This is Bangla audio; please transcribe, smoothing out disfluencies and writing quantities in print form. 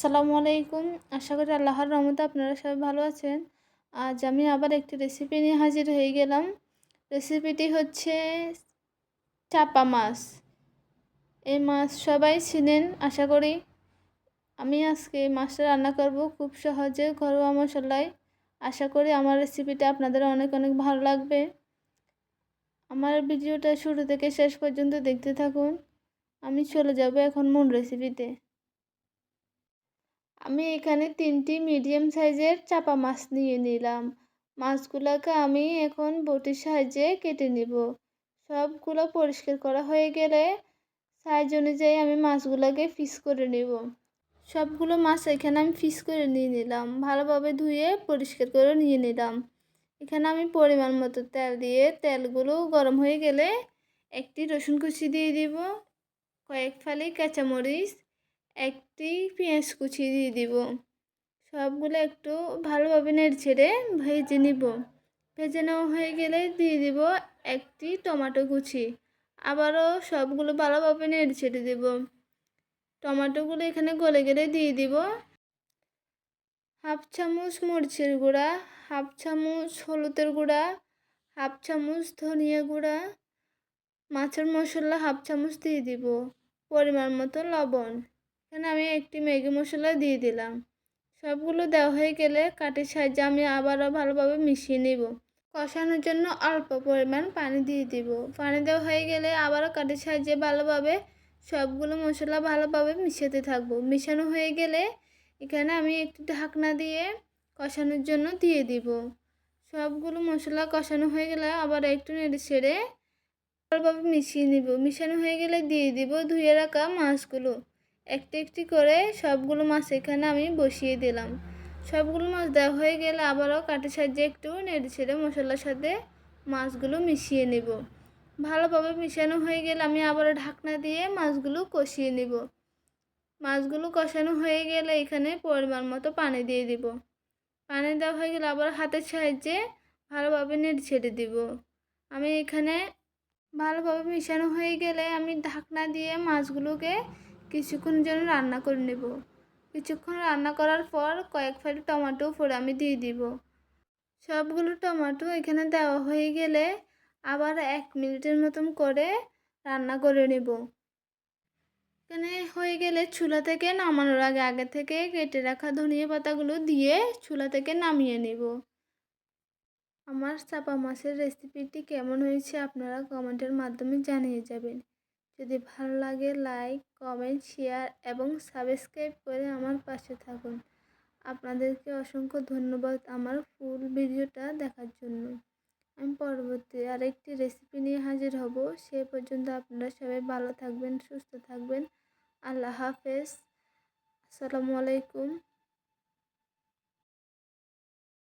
আসসালামু আলাইকুম। আশা করি আল্লাহর রহমতে আপনারা সবাই ভালো আছেন। আজ আমি আবার একটি রেসিপি নিয়ে হাজির হয়ে গেলাম। রেসিপিটি হচ্ছে চাপা মাছ। এই মাছ সবাই চিনেন আশা করি। আমি আজকে এই মাছটা রান্না করব খুব সহজে ঘরোয়া মশলায়। আশা করি আমার রেসিপিটা আপনাদের অনেক অনেক ভালো লাগবে। আমার ভিডিওটা শুরু থেকে শেষ পর্যন্ত দেখতে থাকুন। আমি চলে যাব এখন মূল রেসিপিতে। আমি এখানে 3টি মিডিয়াম সাইজের চাপা মাছ নিয়ে নিলাম। মাছগুলোকে আমি এখন বটির সাহায্যে কেটে নিব। সবগুলো পরিষ্কার করা হয়ে গেলে সাইজ অনুযায়ী আমি মাছগুলোকে পিস করে নেব। সবগুলো মাছ এখানে আমি পিস করে নিয়ে নিলাম, ভালোভাবে ধুয়ে পরিষ্কার করে নিয়ে নিলাম। এখানে আমি পরিমাণ মতো তেল দিয়ে তেলগুলো গরম হয়ে গেলে একটি রসুন কুচি দিয়ে দিব, কয়েক ফালি কাঁচামরিচ, একটি পেঁয়াজ কুচি দিয়ে দিব। সবগুলো একটু ভালোভাবে নেড়েচেড়ে ভেজে নিব। ভেজে নেওয়া হয়ে গেলে দিয়ে দিব একটি টমেটো কুচি। আবারও সবগুলো ভালোভাবে নেড়েচেড়ে দেব। টমেটোগুলো এখানে গলে গেলে দিয়ে দিব হাফ চামচ মরিচের গুঁড়া, হাফ চামচ হলুদের গুঁড়া, হাফ চামচ ধনিয়া গুঁড়া, মাছের মশলা হাফ চামচ দিয়ে দিব, পরিমাণ মতো লবণ। এখানে আমি একটি ম্যাগি মশলা দিয়ে দিলাম। সবগুলো দেওয়া হয়ে গেলে কাঠির সাহায্যে আমি আবারও ভালোভাবে মিশিয়ে নেব। কষানোর জন্য অল্প পরিমাণ পানি দিয়ে দিব। পানি দেওয়া হয়ে গেলে আবারও কাঠির সাহায্যে ভালোভাবে সবগুলো মশলা ভালোভাবে মিশাতে থাকবো। মিশানো হয়ে গেলে এখানে আমি একটু ঢাকনা দিয়ে কষানোর জন্য দিয়ে দিব। সবগুলো মশলা কষানো হয়ে গেলে আবার একটু নেড়ে ছেড়ে ভালোভাবে মিশিয়ে নিব। মিশানো হয়ে গেলে দিয়ে দিব ধুয়ে রাখা মাছগুলো। একটি একটি করে সবগুলো মাছ এখানে আমি বসিয়ে দিলাম। সবগুলো মাছ দেওয়া হয়ে গেলে আবারও কাঠির সাহায্যে একটু নেড়ে ছেড়ে মশলার সাথে মাছগুলো মিশিয়ে নেব। ভালোভাবে মিশানো হয়ে গেলে আমি আবারও ঢাকনা দিয়ে মাছগুলো কষিয়ে নেব। মাছগুলো কষানো হয়ে গেলে এখানে পরিমাণ মতো পানি দিয়ে দিব। পানি দেওয়া হয়ে গেলে আবার হাতের সাহায্যে ভালোভাবে নেড়ে ছেড়ে দিব। আমি এখানে ভালোভাবে মিশানো হয়ে গেলে আমি ঢাকনা দিয়ে মাছগুলোকে কিছুক্ষণ জন্য রান্না করে নেব। কিছুক্ষণ রান্না করার পর কয়েক ফালি টমেটো ফোড়া আমি দিয়ে দিব। সবগুলো টমেটো এখানে দেওয়া হয়ে গেলে আবার 1 মিনিটের মতন করে রান্না করে নেব। এখানে হয়ে গেলে চুলা থেকে নামানোর আগে থেকে কেটে রাখা ধনিয়া পাতাগুলো দিয়ে চুলা থেকে নামিয়ে নেব। আমার চাপা মাছের রেসিপিটি কেমন হয়েছে আপনারা কমেন্টের মাধ্যমে জানিয়ে যাবেন। যদি ভালো লাগে লাইক, কমেন্ট, শেয়ার এবং সাবস্ক্রাইব করে আমার পাশে থাকুন। আপনাদেরকে অসংখ্য ধন্যবাদ আমার ফুল ভিডিওটা দেখার জন্য। আমি পরবর্তী আরেকটি রেসিপি নিয়ে হাজির হব। সে পর্যন্ত আপনারা সবাই ভালো থাকবেন, সুস্থ থাকবেন। আল্লাহ হাফেজ। আসসালামু আলাইকুম।